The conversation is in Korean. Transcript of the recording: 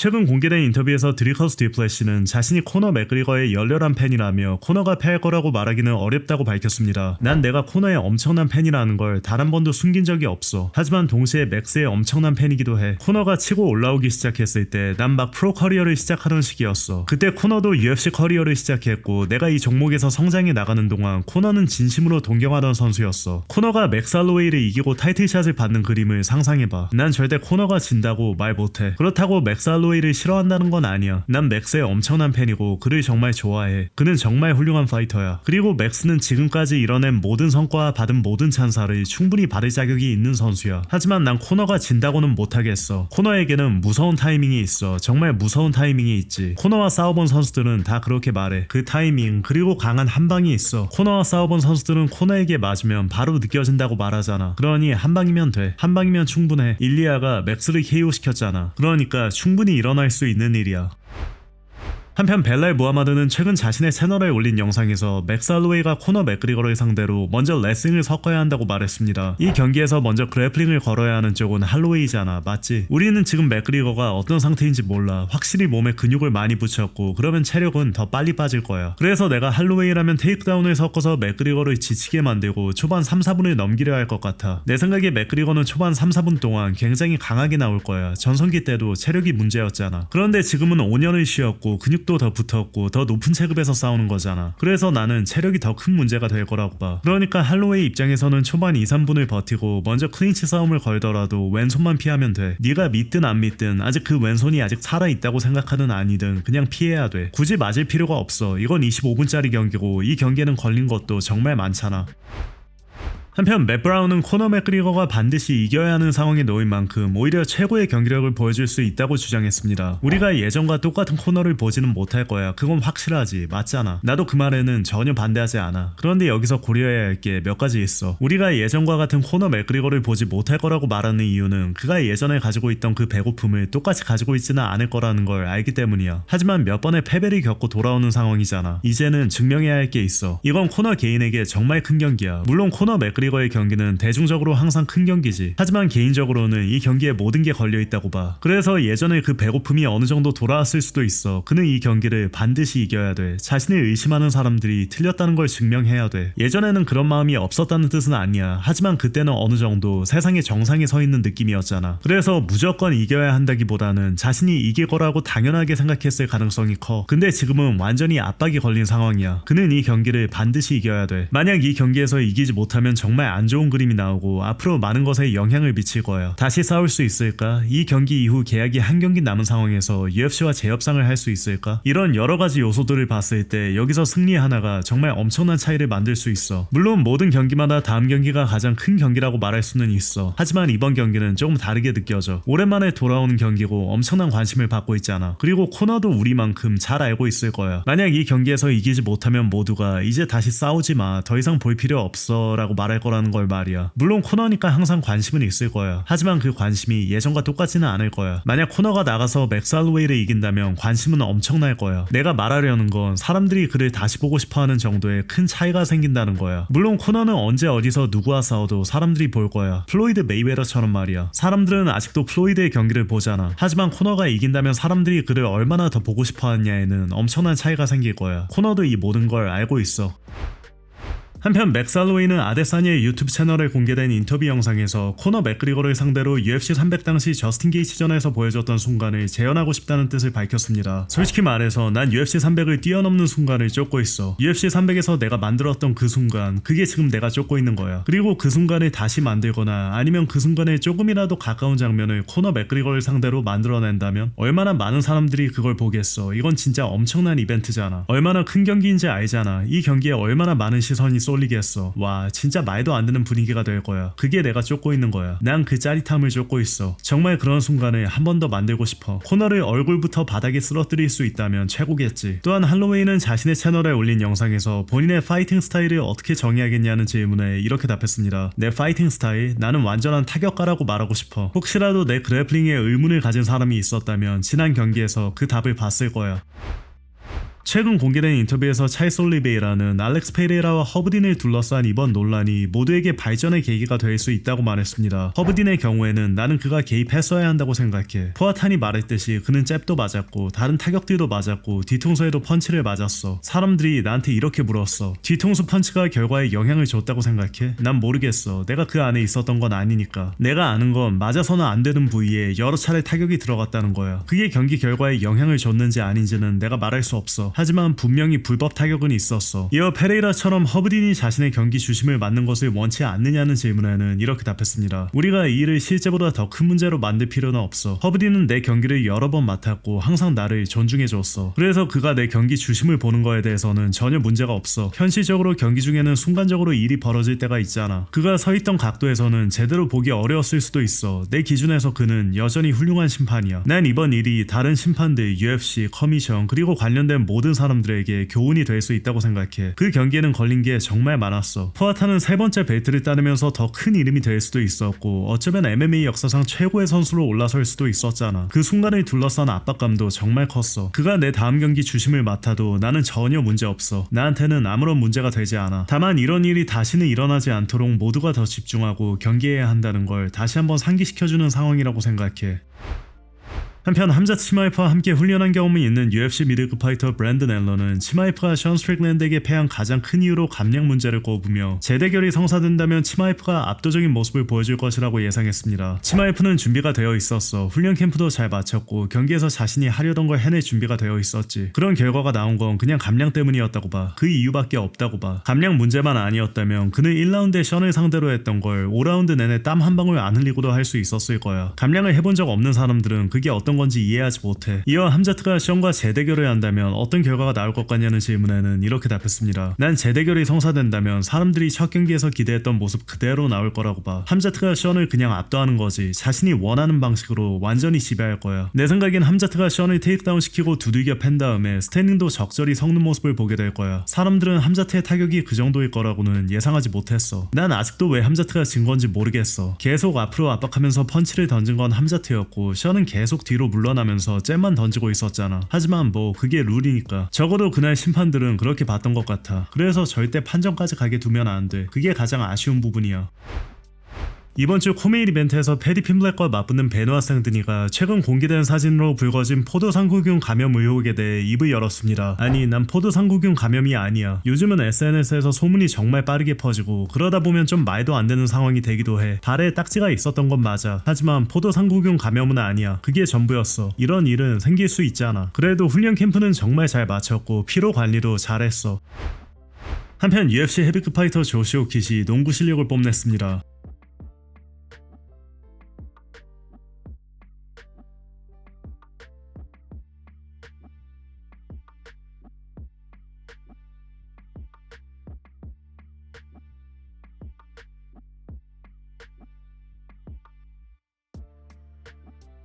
최근 공개된 인터뷰에서 드리커스 디플래시는 자신이 코너 맥그리거의 열렬한 팬이라며 코너가 패할 거라고 말하기는 어렵다고 밝혔습니다. 난 내가 코너의 엄청난 팬이라는 걸 단 한 번도 숨긴 적이 없어. 하지만 동시에 맥스의 엄청난 팬이기도 해. 코너가 치고 올라오기 시작했을 때 난 막 프로 커리어를 시작하던 시기였어. 그때 코너도 UFC 커리어를 시작했고 내가 이 종목에서 성장해 나가는 동안 코너는 진심으로 동경하던 선수였어. 코너가 맥스 할로웨이를 이기고 타이틀샷을 받는 그림을 상상해봐. 난 절대 코너가 진다고 말 못해. 그렇다고 맥스 할로웨이를 싫어한다는 건 아니야. 난 맥스의 엄청난 팬이고 그를 정말 좋아해. 그는 정말 훌륭한 파이터야. 그리고 맥스는 지금까지 이뤄낸 모든 성과와 받은 모든 찬사를 충분히 받을 자격이 있는 선수야. 하지만 난 코너가 진다고는 못하겠어. 코너에게는 무서운 타이밍이 있어. 정말 무서운 타이밍이 있지. 코너와 싸워본 선수들은 다 그렇게 말해. 그 타이밍 그리고 강한 한방이 있어. 코너와 싸워본 선수들은 코너에게 맞으면 바로 느껴진다고 말하잖아. 그러니 한방이면 돼. 한방이면 충분해. 일리아가 맥스를 KO시켰잖아. 그러니까 충분히 일어날 수 있는 일이야. 한편 벨랄 무하마드는 최근 자신의 채널에 올린 영상에서 맥스 할로웨이가 코너 맥그리거를 상대로 먼저 레슬링을 섞어야 한다고 말했습니다. 이 경기에서 먼저 그래플링을 걸어야 하는 쪽은 할로웨이잖아. 맞지? 우리는 지금 맥그리거가 어떤 상태인지 몰라. 확실히 몸에 근육을 많이 붙였고 그러면 체력은 더 빨리 빠질 거야. 그래서 내가 할로웨이라면 테이크다운을 섞어서 맥그리거를 지치게 만들고 초반 3-4분을 넘기려 할 것 같아. 내 생각에 맥그리거는 초반 3-4분 동안 굉장히 강하게 나올 거야. 전성기 때도 체력이 문제였잖아. 그런데 지금은 5년을 쉬었고 근육도 더 붙었고 더 높은 체급에서 싸우는 거잖아. 그래서 나는 체력이 더 큰 문제가 될 거라고 봐. 그러니까 할로웨이 입장에서는 초반 2-3분을 버티고 먼저 클린치 싸움을 걸더라도 왼손만 피하면 돼. 네가 믿든 안 믿든 아직 그 왼손이 아직 살아있다고 생각하든 아니든 그냥 피해야 돼. 굳이 맞을 필요가 없어. 이건 25분짜리 경기고 이 경기에는 걸린 것도 정말 많잖아. 한편 맷 브라운은 코너 맥그리거가 반드시 이겨야 하는 상황에 놓인 만큼 오히려 최고의 경기력을 보여줄 수 있다고 주장했습니다. 우리가 예전과 똑같은 코너를 보지는 못할 거야. 그건 확실하지. 맞잖아. 나도 그 말에는 전혀 반대하지 않아. 그런데 여기서 고려해야 할 게 몇 가지 있어. 우리가 예전과 같은 코너 맥그리거를 보지 못할 거라고 말하는 이유는 그가 예전에 가지고 있던 그 배고픔을 똑같이 가지고 있지는 않을 거라는 걸 알기 때문이야. 하지만 몇 번의 패배를 겪고 돌아오는 상황이잖아. 이제는 증명해야 할 게 있어. 이건 코너 개인에게 정말 큰 경기야. 물론 코너 맥그리거의 경기는 대중적으로 항상 큰 경기지. 하지만 개인적으로는 이 경기에 모든 게 걸려있다고 봐. 그래서 예전에 그 배고픔이 어느 정도 돌아왔을 수도 있어. 그는 이 경기를 반드시 이겨야 돼. 자신을 의심하는 사람들이 틀렸다는 걸 증명해야 돼. 예전에는 그런 마음이 없었다는 뜻은 아니야. 하지만 그때는 어느 정도 세상의 정상에 서 있는 느낌이었잖아. 그래서 무조건 이겨야 한다기보다는 자신이 이길 거라고 당연하게 생각했을 가능성이 커. 근데 지금은 완전히 압박이 걸린 상황이야. 그는 이 경기를 반드시 이겨야 돼. 만약 이 경기에서 이기지 못하면 정말 안 좋은 그림이 나오고 앞으로 많은 것에 영향을 미칠 거야. 다시 싸울 수 있을까? 이 경기 이후 계약이 한 경기 남은 상황에서 UFC와 재협상을 할 수 있을까? 이런 여러 가지 요소들을 봤을 때 여기서 승리 하나가 정말 엄청난 차이를 만들 수 있어. 물론 모든 경기마다 다음 경기가 가장 큰 경기라고 말할 수는 있어. 하지만 이번 경기는 조금 다르게 느껴져. 오랜만에 돌아오는 경기고 엄청난 관심을 받고 있잖아. 그리고 코너도 우리만큼 잘 알고 있을 거야. 만약 이 경기에서 이기지 못하면 모두가 이제 다시 싸우지 마. 더 이상 볼 필요 없어 라고 말할 거라는 걸 말이야. 물론 코너니까 항상 관심은 있을 거야. 하지만 그 관심이 예전과 똑같지는 않을 거야. 만약 코너가 나가서 맥스 할로웨이를 이긴다면 관심은 엄청날 거야. 내가 말하려는 건 사람들이 그를 다시 보고 싶어하는 정도의 큰 차이가 생긴다는 거야. 물론 코너는 언제 어디서 누구와 싸워도 사람들이 볼 거야. 플로이드 메이웨더처럼 말이야. 사람들은 아직도 플로이드의 경기를 보잖아. 하지만 코너가 이긴다면 사람들이 그를 얼마나 더 보고 싶어하느냐에는 엄청난 차이가 생길 거야. 코너도 이 모든 걸 알고 있어. 한편 맥스 할로웨이는 아데사니의 유튜브 채널에 공개된 인터뷰 영상에서 코너 맥그리거를 상대로 UFC 300 당시 저스틴 게이츠전에서 보여줬던 순간을 재현하고 싶다는 뜻을 밝혔습니다. 솔직히 말해서 난 UFC 300을 뛰어넘는 순간을 쫓고 있어. UFC 300에서 내가 만들었던 그 순간, 그게 지금 내가 쫓고 있는 거야. 그리고 그 순간을 다시 만들거나 아니면 그 순간에 조금이라도 가까운 장면을 코너 맥그리거를 상대로 만들어낸다면 얼마나 많은 사람들이 그걸 보겠어. 이건 진짜 엄청난 이벤트잖아. 얼마나 큰 경기인지 알잖아. 이 경기에 얼마나 많은 시선이 쏠리겠어. 와, 진짜 말도 안 되는 분위기가 될 거야. 그게 내가 쫓고 있는 거야. 난 그 짜릿함을 쫓고 있어. 정말 그런 순간을 한 번 더 만들고 싶어. 코너를 얼굴부터 바닥에 쓰러뜨릴 수 있다면 최고겠지. 또한 할로웨이는 자신의 채널에 올린 영상에서 본인의 파이팅 스타일을 어떻게 정의하겠냐는 질문에 이렇게 답했습니다. 내 파이팅 스타일? 나는 완전한 타격가라고 말하고 싶어. 혹시라도 내 그래플링에 의문을 가진 사람이 있었다면 지난 경기에서 그 답을 봤을 거야. 최근 공개된 인터뷰에서 찰스 올리베이라는 알렉스 페레이라와 허브딘을 둘러싼 이번 논란이 모두에게 발전의 계기가 될 수 있다고 말했습니다. 허브딘의 경우에는 나는 그가 개입했어야 한다고 생각해. 포아탄이 말했듯이 그는 잽도 맞았고 다른 타격들도 맞았고 뒤통수에도 펀치를 맞았어. 사람들이 나한테 이렇게 물었어. 뒤통수 펀치가 결과에 영향을 줬다고 생각해? 난 모르겠어. 내가 그 안에 있었던 건 아니니까. 내가 아는 건 맞아서는 안 되는 부위에 여러 차례 타격이 들어갔다는 거야. 그게 경기 결과에 영향을 줬는지 아닌지는 내가 말할 수 없어. 하지만 분명히 불법 타격은 있었어. 이어 페레이라처럼 허브딘이 자신의 경기 주심을 맡는 것을 원치 않느냐는 질문에는 이렇게 답했습니다. 우리가 이 일을 실제보다 더 큰 문제로 만들 필요는 없어. 허브딘은 내 경기를 여러 번 맡았고 항상 나를 존중해줬어. 그래서 그가 내 경기 주심을 보는 거에 대해서는 전혀 문제가 없어. 현실적으로 경기 중에는 순간적으로 일이 벌어질 때가 있잖아. 그가 서 있던 각도에서는 제대로 보기 어려웠을 수도 있어. 내 기준에서 그는 여전히 훌륭한 심판이야. 난 이번 일이 다른 심판들, UFC, 커미션 그리고 관련된 모든 사람들에게 교훈이 될 수 있다고 생각해. 그 경기에는 걸린 게 정말 많았어. 포아탄은 세 번째 벨트를 따르면서 더 큰 이름이 될 수도 있었고 어쩌면 MMA 역사상 최고의 선수로 올라설 수도 있었잖아. 그 순간을 둘러싼 압박감도 정말 컸어. 그가 내 다음 경기 주심을 맡아도 나는 전혀 문제 없어. 나한테는 아무런 문제가 되지 않아. 다만 이런 일이 다시는 일어나지 않도록 모두가 더 집중하고 경기해야 한다는 걸 다시 한번 상기시켜주는 상황이라고 생각해. 한편 함자 치마이프와 함께 훈련한 경험이 있는 UFC 미들급 파이터 브랜든 앨런은 치마이프가 션 스트릭랜드에게 패한 가장 큰 이유로 감량 문제를 꼽으며 재대결이 성사된다면 치마이프가 압도적인 모습을 보여줄 것이라고 예상했습니다. 치마이프는 준비가 되어 있었어. 훈련 캠프도 잘 마쳤고 경기에서 자신이 하려던 걸 해낼 준비가 되어 있었지. 그런 결과가 나온 건 그냥 감량 때문이었다고 봐. 그 이유밖에 없다고 봐. 감량 문제만 아니었다면 그는 1라운드에 션을 상대로 했던 걸 5라운드 내내 땀 한 방울 안 흘리고도 할 수 있었을 거야. 감량을 해본 적 없는 사람들은 그게 어떤 건지 이해하지 못해. 이어 함자트가 션과 재대결을 한다면 어떤 결과가 나올 것 같냐는 질문에는 이렇게 답했습니다. 난 재대결이 성사된다면 사람들이 첫 경기에서 기대했던 모습 그대로 나올 거라고 봐. 함자트가 션을 그냥 압도하는 거지 자신이 원하는 방식으로 완전히 지배할 거야. 내 생각엔 함자트가 션을 테이크다운 시키고 두들겨 팬 다음에 스탠딩도 적절히 섞는 모습을 보게 될 거야. 사람들은 함자트의 타격이 그 정도일 거라고는 예상하지 못했어. 난 아직도 왜 함자트가 진 건지 모르겠어. 계속 앞으로 압박하면서 펀치를 던진 건 함자트였고 션은 계속 뒤로 물러나면서 잽만 던지고 있었잖아. 하지만 뭐 그게 룰이니까. 적어도 그날 심판들은 그렇게 봤던 것 같아. 그래서 절대 판정까지 가게 두면 안 돼. 그게 가장 아쉬운 부분이야. 이번 주 코메인 이벤트에서 패디 핀블랙과 맞붙는 베노아 생드니가 최근 공개된 사진으로 불거진 포도상구균 감염 의혹에 대해 입을 열었습니다. 아니 난 포도상구균 감염이 아니야. 요즘은 SNS에서 소문이 정말 빠르게 퍼지고 그러다 보면 좀 말도 안 되는 상황이 되기도 해. 발에 딱지가 있었던 건 맞아. 하지만 포도상구균 감염은 아니야. 그게 전부였어. 이런 일은 생길 수 있잖아. 그래도 훈련 캠프는 정말 잘 마쳤고 피로 관리도 잘했어. 한편 UFC 헤비급 파이터 조시오 킷이 농구 실력을 뽐냈습니다.